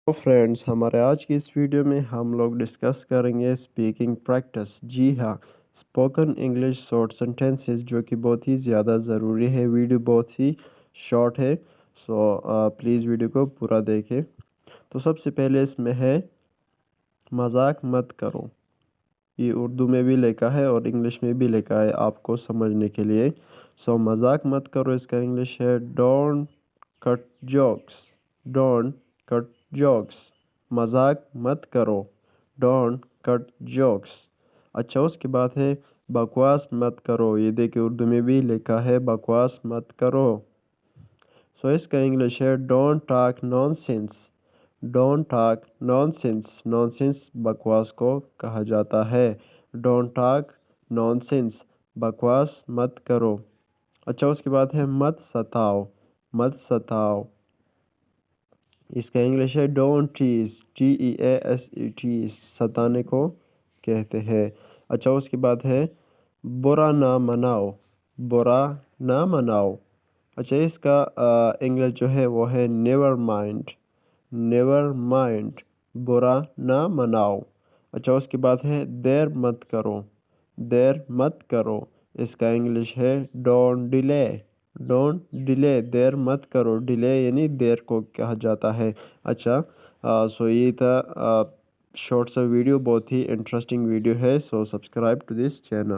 تو فرینڈز، ہمارے آج کی اس ویڈیو میں ہم لوگ ڈسکس کریں گے اسپیکنگ پریکٹس. جی ہاں، اسپوکن انگلش شارٹ سینٹینسز، جو کہ بہت ہی زیادہ ضروری ہے. ویڈیو بہت ہی شارٹ ہے، سو پلیز ویڈیو کو پورا دیکھیں. تو سب سے پہلے اس میں ہے مذاق مت کرو. یہ اردو میں بھی لکھا ہے اور انگلش میں بھی لکھا ہے آپ کو سمجھنے کے لیے. سو مذاق مت کرو، اس کا انگلش ہے don't cut jokes. Don't cut jokes. مذاق مت کرو، ڈونٹ کٹ جوکس. اچھا، اس کے بعد ہے بکواس مت کرو. یہ دیکھیں اردو میں بھی لکھا ہے بکواس مت کرو. سو اس کا انگلش ہے don't talk naan sense. Don't talk naan sense. Naan sense بکواس کو کہا جاتا ہے. ڈونٹ ٹاک نان سینس، بکواس مت کرو. اچھا، اس کے بعد ہے مت ستاؤ. مت ستاؤ. اس کا انگلش ہے ڈونٹ ٹیز. TEASE. ستانے کو کہتے ہیں. اچھا، اس کے بعد ہے برا نہ مناؤ. برا نہ مناؤ. اچھا، اس کا انگلش جو ہے وہ ہے نیور مائنڈ. نیور مائنڈ، برا نہ مناؤ. اچھا، اس کے بعد ہے دیر مت کرو. دیر مت کرو. اس کا انگلش ہے ڈونٹ ڈیلے. Don't delay. دیر مت کرو. ڈیلے یعنی دیر کو کہا جاتا ہے. اچھا، سو یہ تھا شارٹ سا ویڈیو، بہت ہی انٹرسٹنگ ویڈیو ہے. سو سبسکرائب ٹو دس چینل.